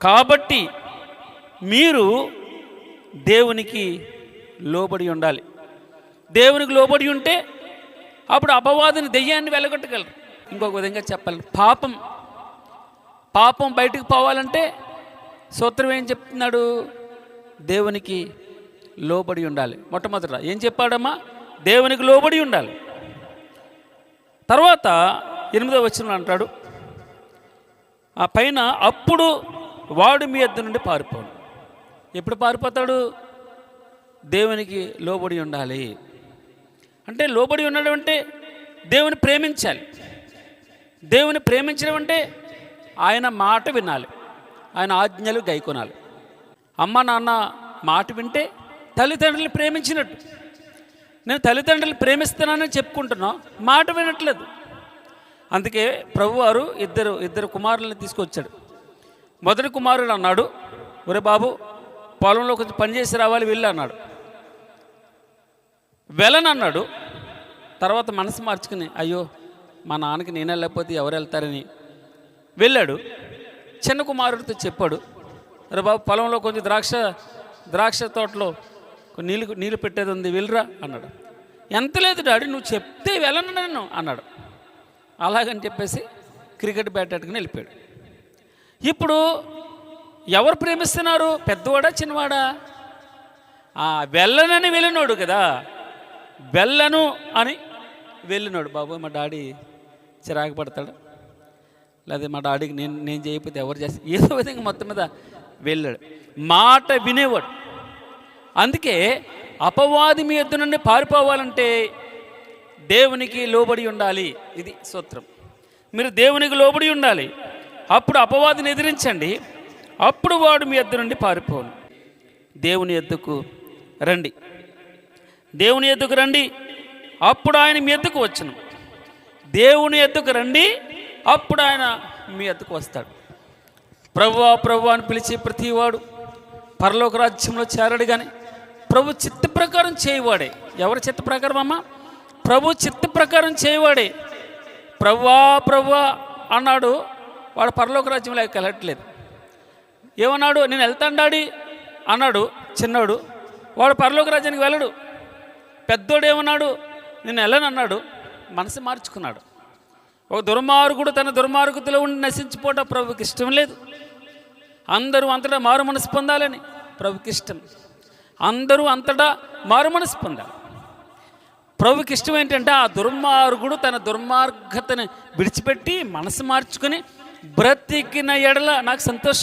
కాబట్టి మీరు దేవునికి లోబడి ఉండాలి. దేవునికి లోబడి ఉంటే అప్పుడు అపవాదిని, దెయ్యాన్ని వెళ్ళగొట్టగలరు. ఇంకొక విధంగా చెప్పాలి, పాపం బయటకు పోవాలంటే సూత్రం ఏం చెప్తున్నాడు? దేవునికి లోబడి ఉండాలి. మొట్టమొదట ఏం చెప్పాడమ్మా? దేవునికి లోబడి ఉండాలి. తర్వాత 8వ వచనంలో అంటాడు, ఆ పైన అప్పుడు వాడు మీ యొద్ద నుండి పారిపోను. ఎప్పుడు పారిపోతాడు? దేవునికి లోబడి ఉండాలి. అంటే లోబడి ఉండడం అంటే దేవుని ప్రేమించాలి. దేవుని ప్రేమించడం అంటే ఆయన మాట వినాలి, ఆయన ఆజ్ఞలు గైకొనాలి. అమ్మ నాన్న మాట వింటే తల్లిదండ్రులు ప్రేమించినట్టు. నేను తల్లిదండ్రులు ప్రేమిస్తున్నానని చెప్పుకుంటున్నా, మాట వినట్లేదు. అందుకే ప్రభువారు ఇద్దరు కుమారులను తీసుకొచ్చాడు. మొదటి కుమారుడు అన్నాడు, ఒరే బాబు, పొలంలో కొంచెం పనిచేసి రావాలి, వెళ్ళు అన్నాడు. వెళ్ళనన్నాడు. తర్వాత మనసు మార్చుకుని, అయ్యో మా నాన్నకి నేను వెళ్ళకపోతే ఎవరు వెళ్తారని వెళ్ళాడు. చిన్న కుమారుడితో చెప్పాడు, అరే బాబు, పొలంలో కొంచెం ద్రాక్ష తోటలో నీళ్ళు పెట్టేది ఉంది, వెళ్ళరా అన్నాడు. ఎంత లేదు డాడీ, నువ్వు చెప్తే వెళ్ళను నేను అన్నాడు. అలాగని చెప్పేసి క్రికెట్ బ్యాట్ అట్టుకుని వెళ్ళిపోయాడు. ఇప్పుడు ఎవరు ప్రేమిస్తున్నారు? పెద్దవాడా చిన్నవాడా? వెళ్ళనని వెళ్ళినోడు కదా, వెళ్ళను అని వెళ్ళినాడు. బాబు మా డాడీ చిరాకు పడతాడు, లేదా మా డాడీకి నేను చేయకపోతే ఎవరు చేస్తారు, ఏదో విధంగా మొత్తం మీద వెళ్ళాడు. మాట వినేవాడు. అందుకే అపవాది మీ యొద్ద నుండి పారిపోవాలంటే దేవునికి లోబడి ఉండాలి. ఇది సూత్రం. మీరు దేవునికి లోబడి ఉండాలి. అప్పుడు అపవాదిని ఎదిరించండి, అప్పుడు వాడు మీ యొద్ద నుండి పారిపోను. దేవుని యొద్దకు రండి, దేవుని యొద్దకు రండి, అప్పుడు ఆయన మీ యొద్దకు వచ్చును. దేవుని యొద్దకు రండి, అప్పుడు ఆయన మీ యొద్దకు వస్తాడు. ప్రభువా ప్రభువా అని పిలిచి ప్రతివాడు పరలోక రాజ్యంలో చేరడు. కానీ ప్రభు చిత్త ప్రకారం చేయవాడే. ఎవరి చిత్త ప్రకారం అమ్మా? ప్రభు చిత్త ప్రకారం చేయవాడే. ప్రభువా ప్రభువా అన్నాడు, వాడు పరలోక రాజ్యంలో వెళ్ళట్లేదు. ఏమన్నాడు? నేను వెళ్తాను డాడీ అన్నాడు చిన్నోడు, వాడు పరలోక రాజ్యానికి వెళ్ళడు. పెద్దోడు ఏమన్నాడు? నేను వెళ్ళను అన్నాడు, మనసు మార్చుకున్నాడు. ఒక దుర్మార్గుడు తన దుర్మార్గతలో ఉండి నశించిపోవడం ప్రభుకి ఇష్టం లేదు. అందరూ అంతటా మారు మనసు పొందాలని ప్రభుకి ఇష్టం. అందరూ అంతటా మారు మనసు పొందాలి. ప్రభుకి ఇష్టం ఏంటంటే ఆ దుర్మార్గుడు తన దుర్మార్గతని విడిచిపెట్టి మనసు మార్చుకుని బ్రతికిన ఎడల నాకు సంతోషం.